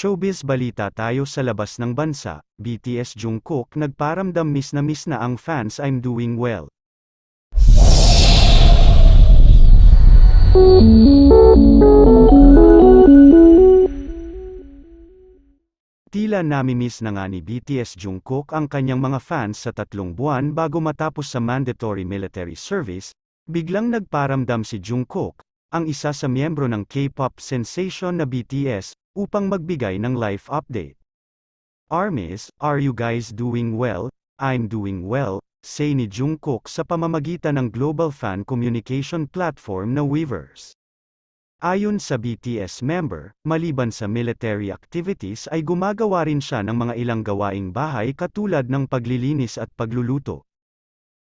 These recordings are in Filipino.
Showbiz balita tayo sa labas ng bansa, BTS Jungkook nagparamdam miss na ang fans I'm doing well. Tila namimiss na nga ni BTS Jungkook ang kanyang mga fans sa 3 buwan bago matapos sa mandatory military service, biglang nagparamdam si Jungkook, ang isa sa miyembro ng K-pop sensation na BTS, upang magbigay ng life update. "Armies, are you guys doing well? I'm doing well," say ni Jungkook sa pamamagitan ng global fan communication platform na Weverse. Ayon sa BTS member, maliban sa military activities ay gumagawa rin siya ng mga ilang gawaing bahay katulad ng paglilinis at pagluluto.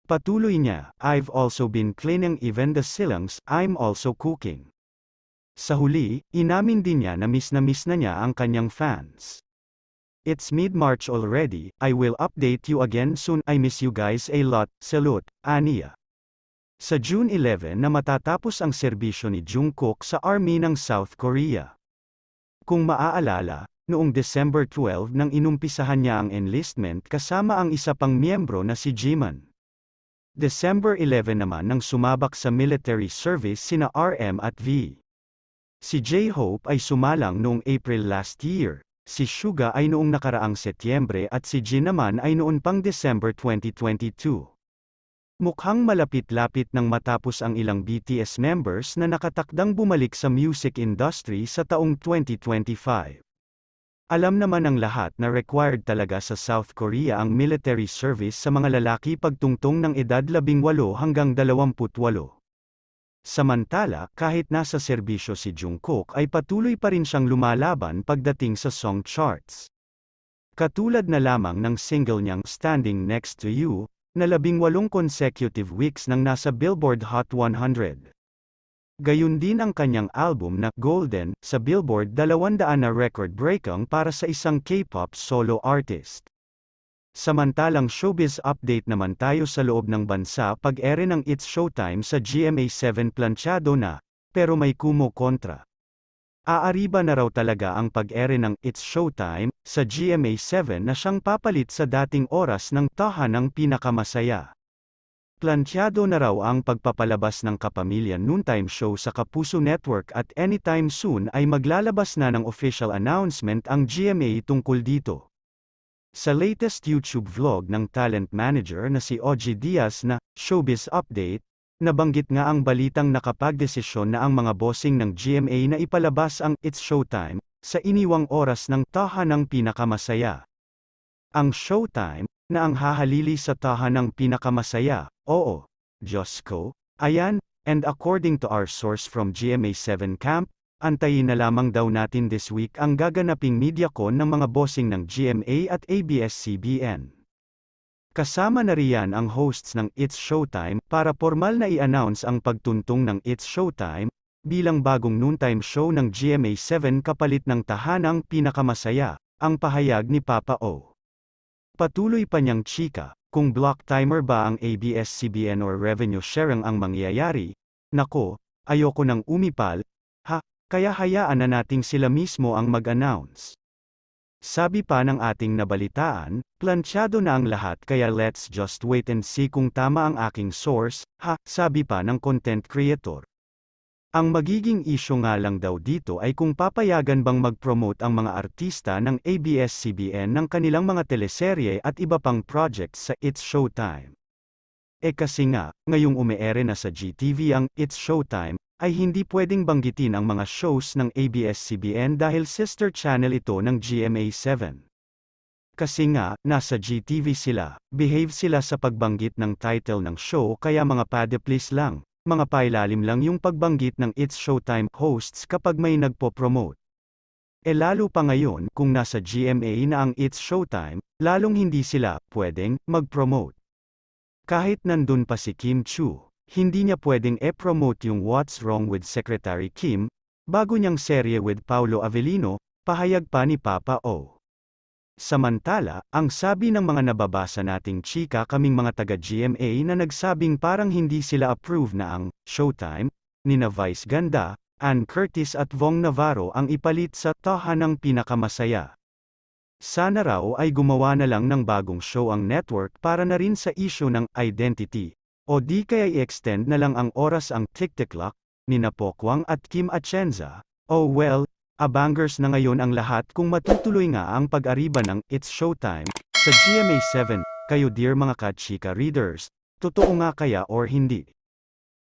Patuloy niya, "I've also been cleaning even the silangs, I'm also cooking." Sa huli, inamin din niya na miss na niya ang kanyang fans. "It's mid-March already, I will update you again soon, I miss you guys a lot, salute," aniya. Sa June 11 na matatapos ang serbisyo ni Jungkook sa Army ng South Korea. Kung maaalala, noong December 12 nang inumpisahan niya ang enlistment kasama ang isa pang miyembro na si Jimin. December 11 naman nang sumabak sa military service sina RM at V. Si J-Hope ay sumalang noong April last year, si Suga ay noong nakaraang Setyembre at si Jin naman ay noon pang December 2022. Mukhang malapit-lapit nang matapos ang ilang BTS members na nakatakdang bumalik sa music industry sa taong 2025. Alam naman ng lahat na required talaga sa South Korea ang military service sa mga lalaki pagtungtong ng edad 18 hanggang 28. Samantala, kahit nasa serbisyo si Jungkook ay patuloy pa rin siyang lumalaban pagdating sa song charts. Katulad na lamang ng single niyang Standing Next to You, na 18 consecutive weeks nang nasa Billboard Hot 100. Gayun din ang kanyang album na Golden, sa Billboard 200 na record-breaking para sa isang K-pop solo artist. Samantalang showbiz update naman tayo sa loob ng bansa pag-ere ng It's Showtime sa GMA7 planchado na, pero may kumo-kontra. Aari ba na raw talaga ang pag-ere ng It's Showtime sa GMA7 na siyang papalit sa dating oras ng tahanang pinakamasaya? Planchado na raw ang pagpapalabas ng Kapamilya Noontime Show sa Kapuso Network at anytime soon ay maglalabas na ng official announcement ang GMA tungkol dito. Sa latest YouTube vlog ng talent manager na si OG Diaz na Showbiz Update, nabanggit nga ang balitang nakapagdesisyon na ang mga bossing ng GMA na ipalabas ang It's Showtime sa iniwang oras ng tahanang pinakamasaya. Ang Showtime, na ang hahalili sa tahanang pinakamasaya, oo, Diyos ko, ayan, and according to our source from GMA7 camp, antayin na lamang daw natin this week ang gaganaping MediaCon ng mga bossing ng GMA at ABS-CBN. Kasama na riyan ang hosts ng It's Showtime para formal na i-announce ang pagtuntong ng It's Showtime bilang bagong noontime show ng GMA7 kapalit ng tahanang pinakamasaya, ang pahayag ni Papa O. Patuloy pa niyang chika, kung block timer ba ang ABS-CBN or revenue sharing ang mangyayari, nako, ayoko nang umipal, ha, kaya hayaan na nating sila mismo ang mag-announce. Sabi pa ng ating nabalitaan, planchado na ang lahat kaya let's just wait and see kung tama ang aking source, ha, sabi pa ng content creator. Ang magiging isyu nga lang daw dito ay kung papayagan bang mag-promote ang mga artista ng ABS-CBN ng kanilang mga teleserye at iba pang projects sa It's Showtime. Kasi nga, ngayong umeere na sa GTV ang It's Showtime, ay hindi pwedeng banggitin ang mga shows ng ABS-CBN dahil sister channel ito ng GMA7. Kasi nga, nasa GTV sila, behave sila sa pagbanggit ng title ng show kaya mga pade please lang, mga pailalim lang yung pagbanggit ng It's Showtime hosts kapag may nagpo-promote. Lalo pa ngayon kung nasa GMA na ang It's Showtime, lalong hindi sila pwedeng mag-promote. Kahit nandun pa si Kim Chu, hindi niya pwedeng promote yung What's Wrong with Secretary Kim, bago niyang serye with Paulo Avellino, pahayag pa ni Papa O. Samantala, ang sabi ng mga nababasa nating chika kaming mga taga-GMA na nagsabing parang hindi sila approve na ang Showtime, nina Vice Ganda, Ann Curtis at Vong Navarro ang ipalit sa tahanang pinakamasaya. Sana raw ay gumawa na lang ng bagong show ang network para na rin sa issue ng identity. O di kaya i-extend na lang ang oras ang tic-tic-clock, nina Pokwang at Kim Atienza. Oh well, abangers na ngayon ang lahat kung matutuloy nga ang pag-ariba ng It's Showtime sa GMA7. Kayo dear mga Kachika readers, totoo nga kaya or hindi?